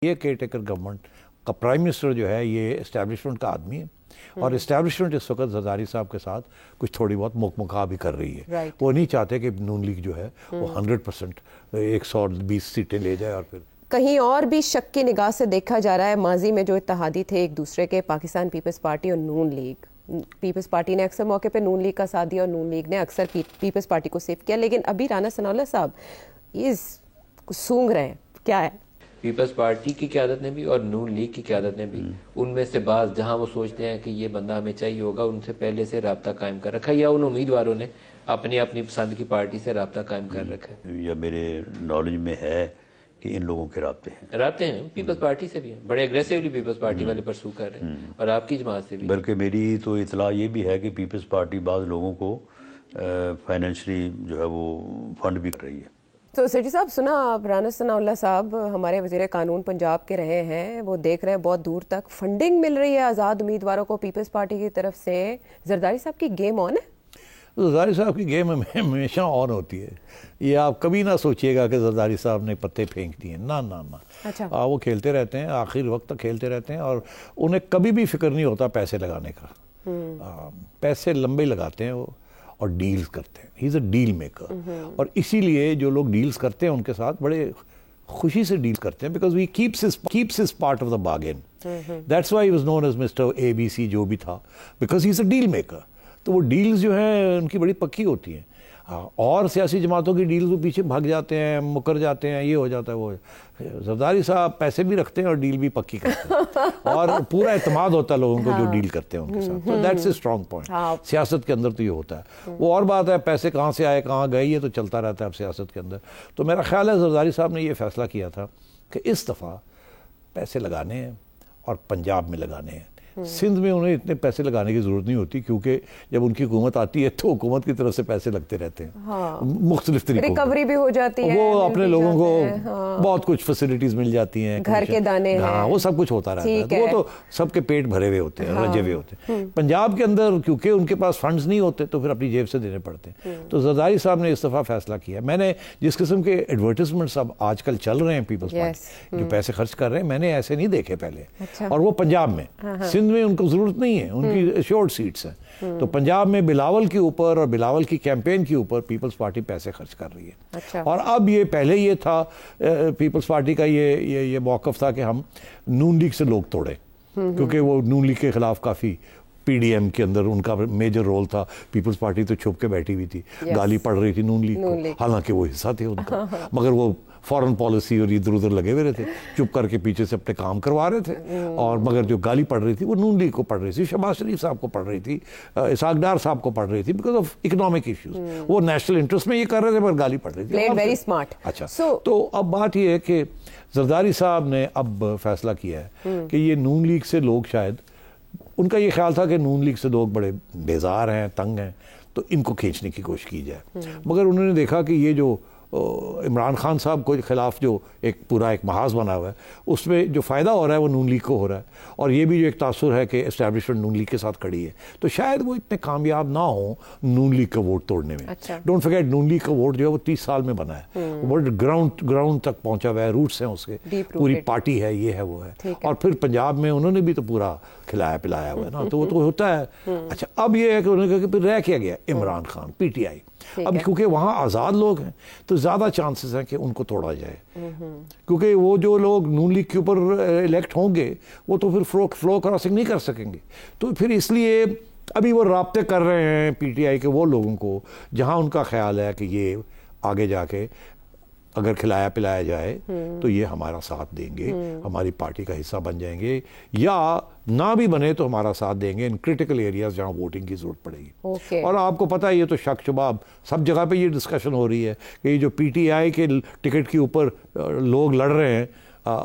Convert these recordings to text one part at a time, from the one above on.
یہ care taker government کا prime minister جو ہے یہ اسٹیبلشمنٹ کا آدمی ہے، اور اسٹیبلشمنٹ اس وقت زرداری صاحب کے ساتھ کچھ تھوڑی بہت مکمکا بھی کر رہی ہے. وہ نہیں چاہتے کہ نون لیگ جو ہے وہ 100% 120 سیٹیں لے جائے. اور پھر کہیں اور بھی شک کی نگاہ سے دیکھا جا رہا ہے ماضی میں جو اتحادی تھے ایک دوسرے کے، پاکستان پیپلز پارٹی اور نون لیگ. پیپلز پارٹی نے اکثر موقع پہ نون لیگ کا ساتھ دیا اور نون لیگ نے اکثر پیپلز پارٹی کو سیف کیا، لیکن ابھی رانا ثناء اللہ صاحب یہ سونگ رہے ہیں. کیا ہے؟ پیپلز پارٹی کی قیادت نے بھی اور نون لیگ کی قیادت نے بھی ان میں سے بعض جہاں وہ سوچتے ہیں کہ یہ بندہ ہمیں چاہیے ہوگا، ان سے پہلے سے رابطہ قائم کر رکھا ہے، یا ان امیدواروں نے اپنی اپنی پسند کی پارٹی سے رابطہ قائم کر رکھا ہے. یا میرے نالج میں ہے کہ ان لوگوں کے رابطے ہیں پیپلز پارٹی سے بھی ہیں، بڑے اگریسیولی پیپلز پارٹی والے پرسو کر رہے ہیں، اور آپ کی جماعت سے بھی. بلکہ میری تو اطلاع یہ بھی ہے کہ پیپلز پارٹی بعض لوگوں کو فائنینشلی جو ہے وہ فنڈ بھی کر رہی ہے. تو سیٹھی صاحب سنا آپ رانا ثناء اللہ صاحب ہمارے وزیر قانون پنجاب کے رہے ہیں، وہ دیکھ رہے ہیں بہت دور تک فنڈنگ مل رہی ہے آزاد امیدواروں کو پیپلز پارٹی کی طرف سے. زرداری صاحب کی گیم آن ہے؟ زرداری صاحب کی گیم ہمیشہ آن ہوتی ہے. یہ آپ کبھی نہ سوچیے گا کہ زرداری صاحب نے پتے پھینک دیے، نہ نہ نہ. اچھا. وہ کھیلتے رہتے ہیں، آخر وقت تک کھیلتے رہتے ہیں، اور انہیں کبھی بھی فکر نہیں ہوتا پیسے لگانے کا. پیسے لمبے لگاتے ہیں وہ اور ڈیلز کرتے ہیں. ہی از اے ڈیل میکر. اور اسی لیے جو لوگ ڈیلز کرتے ہیں ان کے ساتھ بڑے خوشی سے ڈیل کرتے ہیں، because we keeps his part of the bargain. That's why he was known as mister A B C جو بھی تھا، because he is a deal maker. تو وہ ڈیلز جو ہیں ان کی بڑی پکی ہوتی ہیں. اور سیاسی جماعتوں کی ڈیلز وہ پیچھے بھاگ جاتے ہیں، مکر جاتے ہیں، یہ ہو جاتا ہے وہ. زرداری صاحب پیسے بھی رکھتے ہیں اور ڈیل بھی پکی کرتے ہیں، اور پورا اعتماد ہوتا ہے لوگوں کو جو ڈیل کرتے ہیں ان کے ساتھ. تو دیٹس اے اسٹرانگ پوائنٹ. سیاست کے اندر تو یہ ہوتا ہے. وہ اور بات ہے پیسے کہاں سے آئے کہاں گئے، یہ تو چلتا رہتا ہے اب سیاست کے اندر. تو میرا خیال ہے زرداری صاحب نے یہ فیصلہ کیا تھا کہ اس دفعہ پیسے لگانے ہیں اور پنجاب میں لگانے ہیں. سندھ میں انہیں اتنے پیسے لگانے کی ضرورت نہیں ہوتی، کیونکہ جب ان کی حکومت آتی ہے تو حکومت کی طرف سے پیسے لگتے رہتے ہیں مختلف طریقوں، ریکوری بھی ہو جاتی ہے، وہ اپنے لوگوں کو بہت کچھ فیسلٹیز مل جاتی ہیں، گھر کے دانے، وہ سب کچھ ہوتا رہتا ہے. وہ تو سب کے پیٹ بھرے ہوئے ہوتے ہیں، رجے ہوئے ہوتے ہیں. پنجاب کے اندر کیونکہ ان کے پاس فنڈز نہیں ہوتے تو پھر اپنی جیب سے دینے پڑتے ہیں. تو زرداری صاحب نے اس دفعہ فیصلہ کیا. میں نے جس قسم کے ایڈورٹیزمنٹس اب آج کل چل رہے ہیں پیپلز پارٹی جو پیسے خرچ کر رہے ہیں، میں نے ایسے نہیں دیکھے پہلے. اور وہ پنجاب میں، سندھ میں ان کو ضرورت نہیں ہے، ان کی ایشورڈ سیٹس ہیں. تو پنجاب میں بلاول کے اوپر اور بلاول کی کیمپین کے اوپر پیپلز پارٹی پیسے خرچ کر رہی ہے. اور اب یہ پہلے یہ تھا پیپلز پارٹی کا یہ موقف تھا کہ ہم نون لیگ سے لوگ توڑیں، کیونکہ وہ نون لیگ کے خلاف کافی پی ڈی ایم کے اندر ان کا میجر رول تھا. پیپلز پارٹی تو چھپ کے بیٹھی ہوئی تھی، گالی پڑ رہی تھی نون لیگ کو، حالانکہ وہ حصہ تھے ان کا، مگر وہ فورن پالیسی اور ادھر ادھر لگے ہوئے رہتے، چپ کر کے پیچھے سے اپنے کام کروا رہے تھے. اور مگر جو گالی پڑ رہی تھی وہ نون لیگ کو پڑ رہی تھی، شہباز شریف صاحب کو پڑ رہی تھی، اسحاق ڈار صاحب کو پڑ رہی تھی، بیکاز آف اکنامک ایشوز. وہ نیشنل انٹرسٹ میں یہ کر رہے تھے مگر گالی پڑ رہی تھی. Very smart. اچھا، تو اب بات یہ ہے کہ زرداری صاحب نے اب فیصلہ کیا ہے کہ یہ نون لیگ سے لوگ، شاید ان کا یہ خیال تھا کہ نون لیگ سے لوگ بڑے بیزار ہیں، تنگ ہیں، تو ان کو کھینچنے کی کوشش کی جائے. مگر انہوں نے دیکھا کہ یہ جو عمران خان صاحب کے خلاف جو ایک پورا ایک محاذ بنا ہوا ہے، اس میں جو فائدہ ہو رہا ہے وہ نون لیگ کو ہو رہا ہے. اور یہ بھی جو ایک تاثر ہے کہ اسٹیبلشمنٹ نون لیگ کے ساتھ کھڑی ہے، تو شاید وہ اتنے کامیاب نہ ہوں نون لیگ کا ووٹ توڑنے میں. ڈونٹ فرگیٹ نون لیگ کا ووٹ جو ہے وہ 30 سال میں بنا ہے، وہ گراؤنڈ تک پہنچا ہوا ہے، روٹس ہیں اس کے، پوری پارٹی ہے، یہ ہے وہ ہے. اور پھر پنجاب میں انہوں نے بھی تو پورا کھلایا پلایا ہوا ہے نا، تو وہ تو ہوتا ہے. اچھا، اب یہ ہے کہ انہوں نے کہا کہ پھر رہ کیا گیا عمران خان، پی ٹی آئی. اب کیونکہ وہاں آزاد لوگ ہیں تو زیادہ چانسز ہیں کہ ان کو توڑا جائے، کیونکہ وہ جو لوگ نون لیگ کے اوپر الیکٹ ہوں گے وہ تو پھر فلو کراسنگ نہیں کر سکیں گے. تو پھر اس لیے ابھی وہ رابطے کر رہے ہیں پی ٹی آئی کے وہ لوگوں کو جہاں ان کا خیال ہے کہ یہ آگے جا کے اگر کھلایا پلایا جائے تو یہ ہمارا ساتھ دیں گے، ہماری پارٹی کا حصہ بن جائیں گے، یا نہ بھی بنے تو ہمارا ساتھ دیں گے ان کریٹیکل ایریاز جہاں ووٹنگ کی ضرورت پڑے گی. اور آپ کو پتہ ہے یہ تو شک شبہ سب جگہ پہ یہ ڈسکشن ہو رہی ہے کہ یہ جو پی ٹی آئی کے ٹکٹ کے اوپر لوگ لڑ رہے ہیں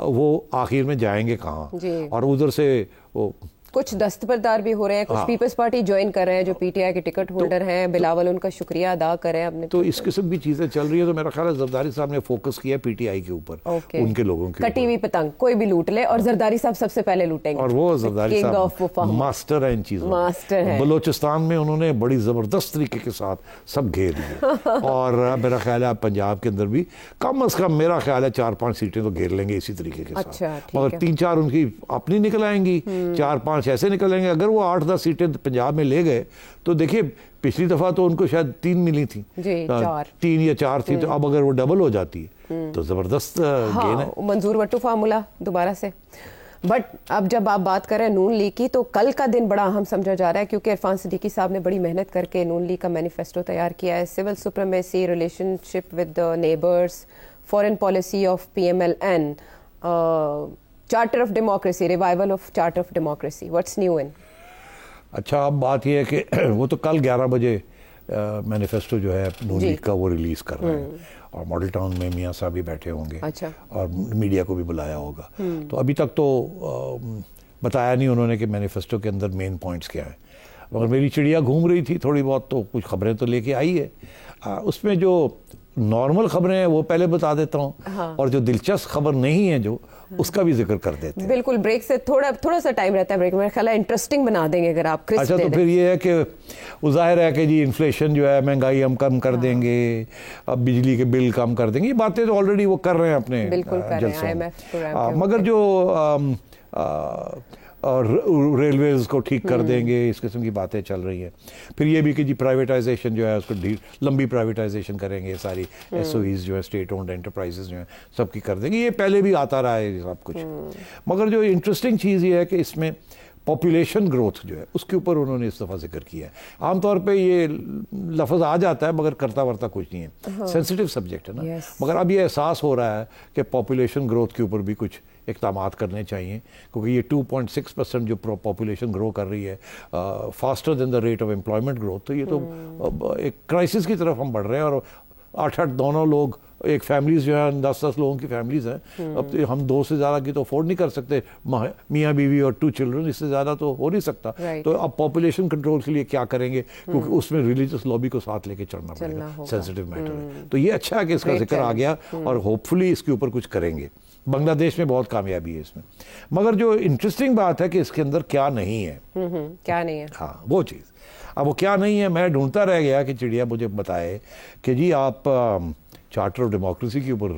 وہ آخر میں جائیں گے کہاں. اور ادھر سے وہ کچھ دستبردار بھی ہو رہے ہیں, کچھ پیپلز پارٹی جوائن کر رہے ہیں جو پی ٹی آئی کے ٹکٹ ہولڈر ہیں, بلاول ان کا شکریہ ادا کر رہے ہیں اپنے. تو اس قسم کی چیزیں چل رہی ہیں. تو میرا خیال ہے زرداری صاحب نے فوکس کیا پی ٹی آئی کے اوپر, ان کے لوگوں کے کٹی ہوئی پتنگ کوئی بھی لوٹ لے, اور زرداری صاحب سب سے پہلے لوٹیں گے. اور وہ زرداری صاحب ماسٹر ہیں ان چیزوں, ماسٹر ہیں. بلوچستان میں انہوں نے بڑی زبردست طریقے کے ساتھ سب گھیر لیے, اور میرا خیال ہے پنجاب کے اندر بھی کم از کم میرا خیال ہے 4-5 سیٹیں تو گھیر لیں گے اسی طریقے کے ساتھ. مگر 3-4 ان کی اپنی نکل آئیں گی, 4-5 ایسے نکل آئیں گے. اگر وہ 8-10 سیٹیں پنجاب میں لے گئے تو دیکھیے پچھلی دفعہ تو ان کو شاید 3 ملی تھی, 3 یا 4 تھی, تو اب اگر وہ ڈبل ہو جاتی ہے تو زبردست گین ہے. منظور وٹو فارمولا دوبارہ سے. بٹ اب جب آپ بات کر رہے ہیں نون لیگ کی, تو کل کا دن بڑا اہم سمجھا جا رہا ہے, کیونکہ عرفان صدیقی صاحب نے بڑی محنت کر کے نون لیگ کا مینیفیسٹو تیار کیا ہے. Civil supremacy, relationship with neighbours, foreign policy of P M L N, charter of democracy, revival of charter of democracy. What's new in? اچھا, اب بات یہ ہے کہ وہ تو کل 11 بجے مینیفیسٹو جو ہے نون لیگ کا وہ ریلیز کر رہے ہیں, اور ماڈل ٹاؤن میں میاں صاحب بھی بیٹھے ہوں گے, اور میڈیا کو بھی بلایا ہوگا. تو ابھی تک تو بتایا نہیں انہوں نے کہ مینیفیسٹو کے اندر مین پوائنٹس کیا ہیں. مگر میری چڑیا گھوم رہی تھی تھوڑی بہت, تو کچھ خبریں تو لے کے آئی ہے. اس میں جو نارمل خبریں ہیں وہ پہلے بتا دیتا ہوں, اور جو دلچسپ خبر نہیں ہے جو اس کا بھی ذکر کر دیتے ہیں. بالکل, بریک سے تھوڑا سا ٹائم رہتا ہے, بریک میں خیال ہے انٹرسٹنگ بنا دیں گے اگر آپ کرسپ اچھا. تو پھر یہ ہے کہ وہ ظاہر ہے کہ جی انفلیشن جو ہے, مہنگائی ہم کم کر دیں گے, اب بجلی کے بل کم کر دیں گے, یہ باتیں تو آلریڈی وہ کر رہے ہیں اپنے جلسوں. مگر جو اور ریلویز کو ٹھیک کر دیں گے, اس قسم کی باتیں چل رہی ہیں. پھر یہ بھی کہ جی پرائیویٹائزیشن جو ہے اس کو لمبی پرائیویٹائزیشن کریں گے, ساری ایس او ایز جو ہے اسٹیٹ اونڈ انٹرپرائزز جو ہیں سب کی کر دیں گے. یہ پہلے بھی آتا رہا ہے سب کچھ. مگر جو انٹرسٹنگ چیز یہ ہے کہ اس میں پاپولیشن گروتھ جو ہے اس کے اوپر انہوں نے اس دفعہ ذکر کیا ہے. عام طور پہ یہ لفظ آ جاتا ہے مگر کرتا ورتا کچھ نہیں ہے, سینسیٹیو سبجیکٹ ہے نا. مگر اب یہ احساس ہو رہا ہے کہ پاپولیشن گروتھ کے اوپر بھی کچھ اقدامات کرنے چاہیے, کیونکہ یہ 2.6% جو پاپولیشن گرو کر رہی ہے, faster than the rate of employment growth, تو یہ تو ایک کرائسس کی طرف ہم بڑھ رہے ہیں. اور 8-8 دونوں لوگ ایک فیملیز جو ہیں 10-10 لوگوں کی فیملیز ہیں, اب ہم 2 سے زیادہ کی تو افورڈ نہیں کر سکتے, میاں بیوی اور 2 چلڈرن, اس سے زیادہ تو ہو نہیں سکتا. تو اب پاپولیشن کنٹرول کے لیے کیا کریں گے, کیونکہ اس میں ریلیجس لابی کو ساتھ لے کے چلنا پڑے گا, سینسیٹیو میٹر ہے. تو یہ اچھا ہے کہ اس کا ذکر آ گیا, اور ہوپ فلی اس کے اوپر کچھ کریں گے. بنگلہ دیش میں بہت کامیابی ہے اس میں. مگر جو انٹرسٹنگ بات ہے کہ اس کے اندر کیا نہیں ہے, کیا نہیں ہے, ہاں وہ چیز. اب وہ کیا نہیں ہے, میں ڈھونڈتا رہ گیا کہ چڑیا مجھے بتائے کہ جی آپ چارٹر آف ڈیموکریسی کے اوپر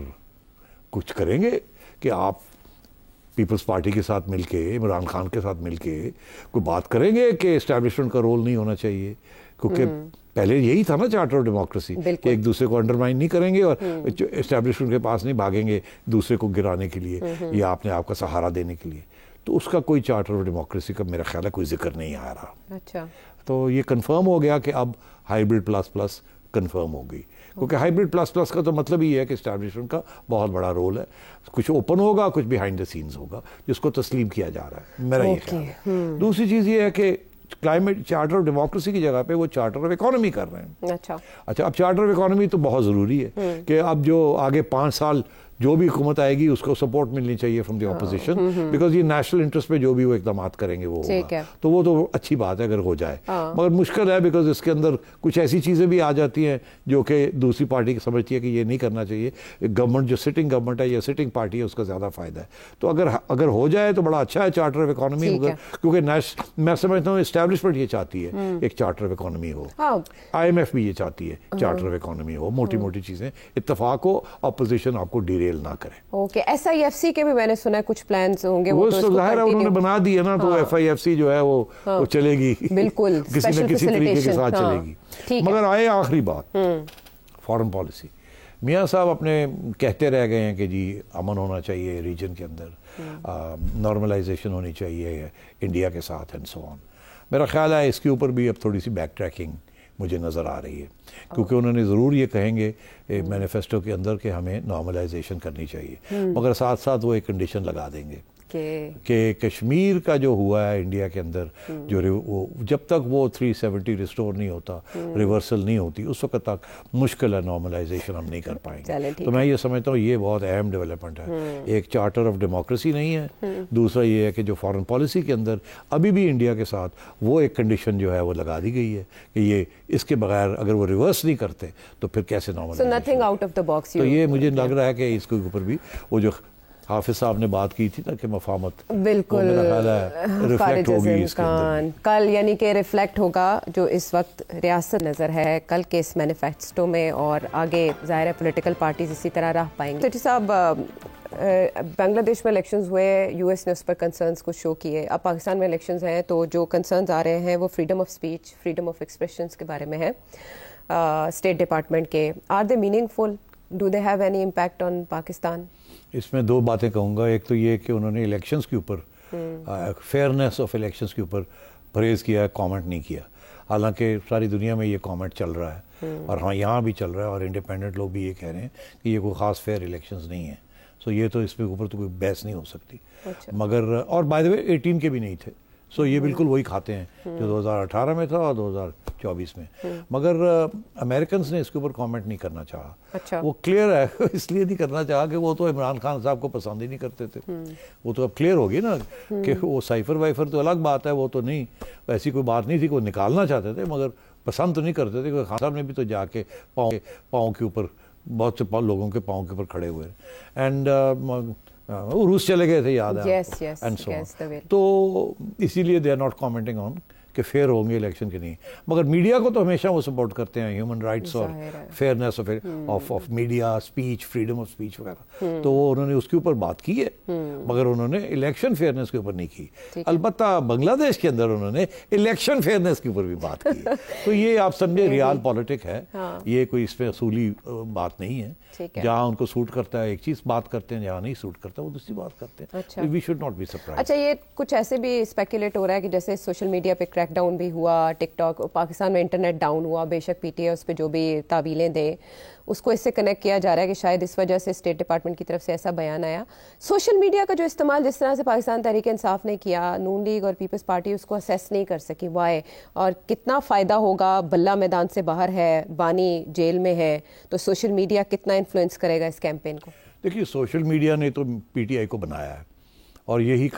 کچھ کریں گے, کہ آپ پیپلز پارٹی کے ساتھ مل کے, عمران خان کے ساتھ مل کے کوئی بات کریں گے کہ اسٹیبلشمنٹ کا رول نہیں ہونا چاہیے. کیونکہ پہلے یہی تھا نا چارٹر آف ڈیموکریسی, کہ ایک دوسرے کو انڈرمائن نہیں کریں گے اور اسٹیبلشمنٹ کے پاس نہیں بھاگیں گے دوسرے کو گرانے کے لیے یا اپنے آپ کا سہارا دینے کے لیے. تو اس کا کوئی چارٹر آف ڈیموکریسی کا میرا خیال ہے کوئی ذکر نہیں آ رہا. اچھا, تو یہ کنفرم ہو گیا کہ اب ہائیبرڈ پلس پلس کنفرم ہو گئی, کیونکہ ہائیبرڈ پلس پلس کا تو مطلب یہ ہے کہ اسٹیبلشمنٹ کا بہت بڑا رول ہے. کچھ اوپن ہوگا, کچھ بیہائنڈ دا سینز ہوگا, جس کو تسلیم کیا جا رہا ہے, میرا یہ خیال ہے. دوسری چیز یہ ہے کہ کلائمیٹ چارٹر آف ڈیموکریسی کی جگہ پہ وہ چارٹر آف اکانومی کر رہے ہیں. اچھا, اب چارٹر آف اکانومی تو بہت ضروری ہے کہ اب جو آگے 5 سال جو بھی حکومت آئے گی اس کو سپورٹ ملنی چاہیے فرام دی اپوزیشن, بیکاز یہ نیشنل انٹرسٹ پہ جو بھی وہ اقدامات کریں گے وہ ہوگا. تو وہ تو اچھی بات ہے اگر ہو جائے, مگر مشکل ہے بیکاز اس کے اندر کچھ ایسی چیزیں بھی آ جاتی ہیں جو کہ دوسری پارٹی سمجھتی ہے کہ یہ نہیں کرنا چاہیے. گورنمنٹ جو سٹنگ گورنمنٹ ہے یا سٹنگ پارٹی ہے اس کا زیادہ فائدہ ہے. تو اگر ہو جائے تو بڑا اچھا ہے چارٹر آف اکانومی, کیونکہ میں سمجھتا ہوں اسٹیبلشمنٹ یہ چاہتی ہے ایک چارٹر آف اکانومی ہو, آئی ایم ایف بھی یہ چاہتی ہے چارٹر آف اکانومی ہو, موٹی موٹی چیزیں اتفاق ہو, اپوزیشن آپ کو ڈیریل نہ کرے. Okay, S I F C کے بھی میں نے سنا ہے کچھ پلانز ہوں گے, وہ ظاہر ہے انہوں نے بنا دی ہے نا, تو ایف آئی ایف سی جو ہے وہ چلے گی, بالکل کسی نہ کسی طریقے کے ساتھ چلے گی. مگر آئے آخری بات, فارن پالیسی. میاں صاحب اپنے کہتے رہ گئے ہیں کہ جی امن ہونا چاہیے ریجن کے اندر, نارملائزیشن ہونی چاہیے انڈیا کے ساتھ اینڈ سو آن. میرا خیال ہے اس کے اوپر بھی اب تھوڑی سی بیک ٹریکنگ مجھے نظر آ رہی ہے, کیونکہ انہوں نے ضرور یہ کہیں گے مینیفیسٹو کے اندر کہ ہمیں نارملائزیشن کرنی چاہیے, مگر ساتھ ساتھ وہ ایک کنڈیشن لگا دیں گے کہ کشمیر کا جو ہوا ہے انڈیا کے اندر جو وہ جب تک وہ 370 ریسٹور نہیں ہوتا, ریورسل نہیں ہوتی, اس وقت تک مشکل ہے نارملائزیشن ہم نہیں کر پائیں گے. تو میں یہ سمجھتا ہوں یہ بہت اہم ڈیولپمنٹ ہے. ایک چارٹر آف ڈیموکریسی نہیں ہے, دوسرا یہ ہے کہ جو فارن پالیسی کے اندر ابھی بھی انڈیا کے ساتھ وہ ایک کنڈیشن جو ہے وہ لگا دی گئی ہے کہ یہ اس کے بغیر اگر وہ ریورس نہیں کرتے تو پھر کیسے نارملائزیشن. تو یہ مجھے لگ رہا ہے کہ اس کے اوپر بھی وہ جو حافظ صاحب نے بات کی تھی نا کہ مفاہمت بالکل ریفلیکٹ ہوگی اس کے اندر کل, یعنی کہ ریفلیکٹ ہوگا جو اس وقت ریاست نظر ہے کل کے اس مینیفیسٹو میں, اور آگے ظاہر ہے پولیٹیکل پارٹیز اسی طرح راہ پائیں گے. صاحب بنگلہ دیش میں الیکشنز ہوئے, یو ایس نے اس پر کنسرنز کو شو کیے, اب پاکستان میں الیکشنز ہیں تو جو کنسرنز آ رہے ہیں وہ freedom of speech, freedom of expressions کے بارے میں ہے اسٹیٹ ڈپارٹمنٹ کے. Are they meaningful, do they have any impact on Pakistan? اس میں دو باتیں کہوں گا. ایک تو یہ کہ انہوں نے الیکشنز کے اوپر فیئرنیس آف الیکشنز کے اوپر پریز کیا ہے, کامنٹ نہیں کیا, حالانکہ ساری دنیا میں یہ کامنٹ چل رہا ہے اور ہاں یہاں بھی چل رہا ہے, اور انڈیپینڈنٹ لوگ بھی یہ کہہ رہے ہیں کہ یہ کوئی خاص فیئر الیکشنز نہیں ہیں. سو یہ تو اس کے اوپر تو کوئی بحث نہیں ہو سکتی. مگر اور بائی دا وے 18 کے بھی نہیں تھے, سو یہ بالکل وہی کھاتے ہیں جو 2018 میں تھا اور 2024 میں. مگر امریکنز نے اس کے اوپر کامنٹ نہیں کرنا چاہا. وہ کلیئر ہے, اس لیے نہیں کرنا چاہا کہ وہ تو عمران خان صاحب کو پسند ہی نہیں کرتے تھے. وہ تو اب کلیئر ہوگی نا کہ وہ سائفر وائفر تو الگ بات ہے, وہ تو نہیں, ایسی کوئی بات نہیں تھی کہ وہ نکالنا چاہتے تھے مگر پسند تو نہیں کرتے تھے. خان صاحب نے بھی تو جا کے پاؤں کے اوپر بہت سے لوگوں کے پاؤں کے اوپر کھڑے ہوئے, اینڈ روس چلے گئے تھے یاد ہے, تو اسی لیے they are not commenting on کہ فیئر ہوں گے الیکشن کے نہیں. مگر میڈیا کو تو ہمیشہ وہ سپورٹ کرتے ہیں, ہیومن رائٹس اور fairness of media, speech, freedom of speech وغیرہ, تو وہ انہوں نے اس کے اوپر بات کی ہے, مگر انہوں نے الیکشن فیئرنیس کے اوپر نہیں کی. البتہ بنگلہ دیش کے اندر انہوں نے الیکشن فیئرنیس کے اوپر بھی بات کی. تو یہ آپ سمجھے ریال پالیٹک ہے, یہ کوئی اس پہ اصولی بات نہیں ہے. جہاں ان کو سوٹ کرتا ہے ایک چیز بات کرتے ہیں, جہاں نہیں سوٹ کرتا وہ دوسری بات کرتے ہیں. We should not be surprised. اچھا, یہ کچھ ایسے بھی اسپیکولیٹ ہو رہا ہے کہ جیسے سوشل میڈیا پہ کریک ڈاؤن بھی ہوا, ٹک ٹاک, پاکستان میں انٹرنیٹ ڈاؤن ہوا, بے شک پی ٹی آئی اس پہ جو بھی تعویلیں دے اس کو اس سے کنیکٹ کیا جا رہا ہے کہ شاید اس وجہ سے اسٹیٹ ڈپارٹمنٹ کی طرف سے ایسا بیان آیا. سوشل میڈیا کا جو استعمال جس طرح سے پاکستان تحریک انصاف نے کیا, نون لیگ اور پیپلز پارٹی اس کو اسیس نہیں کر سکی, وائے, اور کتنا فائدہ ہوگا؟ بلہ میدان سے باہر ہے, بانی جیل میں ہے, تو سوشل میڈیا کتنا انفلوئنس کرے گا اس کیمپین کو؟ دیکھیے, سوشل میڈیا نے تو پی ٹی آئی کو بنایا ہے, اور یہی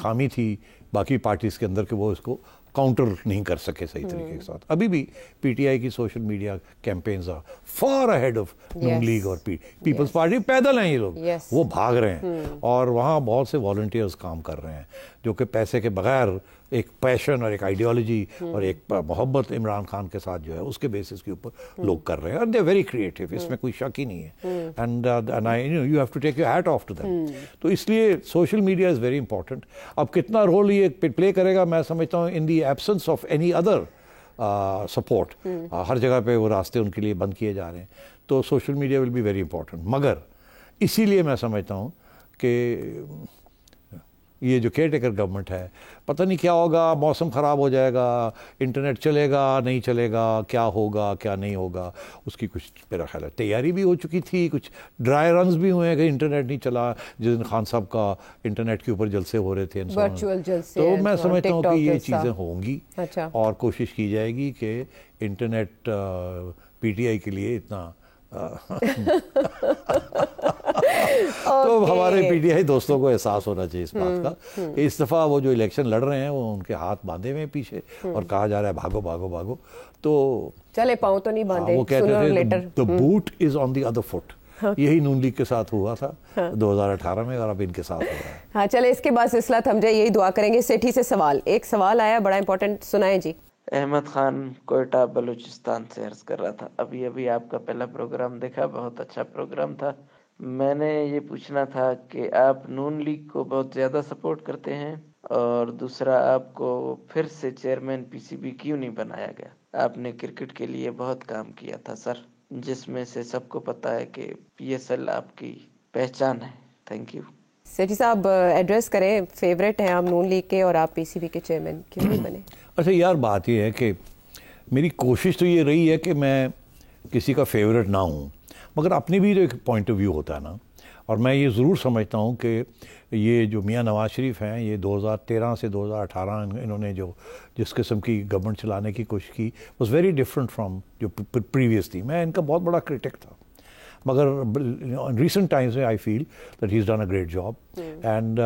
خامی تھی باقی پارٹیز کے اندر کہ وہ اس کو کاؤنٹر نہیں کر سکے صحیح طریقے کے ساتھ. ابھی بھی پی ٹی آئی کی social media campaigns are far ahead of Noon league اور پیپلز پارٹی. پیدل ہیں یہ لوگ, وہ بھاگ رہے ہیں, اور وہاں بہت سے والنٹیئرز کام کر رہے ہیں جو کہ پیسے کے بغیر ایک پیشن اور ایک آئیڈیالوجی اور ایک محبت عمران خان کے ساتھ جو ہے اس کے بیسس کے اوپر لوگ کر رہے ہیں, اور دے آر ویری کریٹو, اس میں کوئی شک ہی نہیں ہے. And you have to take your hat off to them. تو اس لیے social media is very important. اب کتنا رول یہ پلے کرے گا, میں سمجھتا ہوں in the absence of any other support, ہر جگہ پہ وہ راستے ان کے لیے بند کیے جا رہے ہیں, تو social media will be very important. مگر اسی لیے میں سمجھتا ہوں کہ یہ جو کیئر ٹیکر گورنمنٹ ہے, پتہ نہیں کیا ہوگا, موسم خراب ہو جائے گا, انٹرنیٹ چلے گا نہیں چلے گا, کیا ہوگا کیا نہیں ہوگا, اس کی کچھ میرا خیال ہے تیاری بھی ہو چکی تھی, کچھ ڈرائی رنز بھی ہوئے ہیں کہ انٹرنیٹ نہیں چلا, جس دن خان صاحب کا انٹرنیٹ کے اوپر جلسے ہو رہے تھے, ورچوئل جلسے. تو میں سمجھتا ہوں کہ یہ چیزیں ہوں گی, اور کوشش کی جائے گی کہ انٹرنیٹ پی ٹی آئی کے لیے اتنا تو ہمارے پی ٹی آئی دوستوں کو احساس ہونا چاہیے اس بات کا. اس دفعہ وہ جو الیکشن لڑ رہے ہیں وہ ان کے ہاتھ باندھے ہوئے ہیں پیچھے, اور کہا جا رہا ہے بھاگو بھاگو بھاگو, تو چلے پاؤں تو نہیں باندھے, وہ کہتے تھے the boot is on the other foot. یہی نون لیگ کے ساتھ ہوا تھا 2018 میں, اور اب ان کے ساتھ ہو رہا ہے. ہاں چلے, اس کے بعد سلسلہ تھم جائے, یہی دعا کریں گے. سیٹھی سے سوال, ایک سوال آیا بڑا امپورٹنٹ, سنائیں جی. احمد خان کوئٹہ بلوچستان سے عرض کر رہا تھا, ابھی آپ کا پہلا پروگرام دیکھا, بہت اچھا پروگرام تھا. میں نے یہ پوچھنا تھا کہ آپ نون لیگ کو بہت زیادہ سپورٹ کرتے ہیں, اور دوسرا آپ کو پھر سے چیئرمین پی سی بی کیوں نہیں بنایا گیا؟ آپ نے کرکٹ کے لیے بہت کام کیا تھا سر, جس میں سے سب کو پتا ہے کہ پی ایس ایل آپ کی پہچان ہے. Thank you. سیٹھی صاحب ایڈریس کریں, فیوریٹ ہیں آپ نون لیگ کے اور آپ پی سی بی کے چیئرمین کیوں نہیں بنے؟ اچھا یار, بات یہ ہے کہ میری کوشش تو یہ رہی ہے کہ میں کسی کا فیوریٹ نہ ہوں, مگر اپنی بھی جو ایک پوائنٹ آف ویو ہوتا ہے نا, اور میں یہ ضرور سمجھتا ہوں کہ یہ جو میاں نواز شریف ہیں یہ 2013 سے 2018 انہوں نے جو جس قسم کی گورنمنٹ چلانے کی کوشش کی واز ویری ڈفرینٹ فرام جو پریویس تھی. میں ان کا بہت بڑا کرٹک تھا, مگر ریسنٹ ٹائمز میں I feel that he is done a great job. And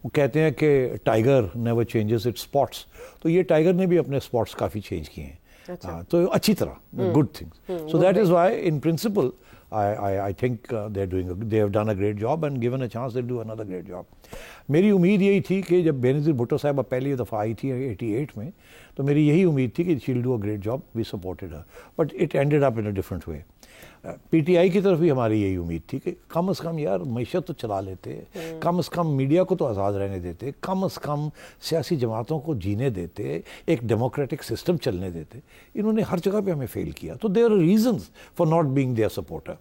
وہ کہتے ہیں کہ tiger never changes its spots, تو یہ ٹائیگر نے بھی اپنے اسپاٹس کافی چینج کیے ہیں, تو اچھی طرح good things. So that is why in principle I think they have done a great job, and given a chance they'll do another great job. میری امید یہی تھی کہ جب بینظیر بھٹو صاحبہ پہلی دفعہ آئی تھی 88 میں, تو میری یہی امید تھی کہ she'll do a great job. We supported her, but it ended up in a different way. P T I کی طرف بھی ہماری یہی امید تھی کہ کم از کم یار معیشت تو چلا لیتے, کم از کم میڈیا کو تو آزاد رہنے دیتے, کم از کم سیاسی جماعتوں کو جینے دیتے, ایک ڈیموکریٹک سسٹم چلنے دیتے. انہوں نے ہر جگہ پہ ہمیں فیل کیا, تو there are reasons for not being their supporter.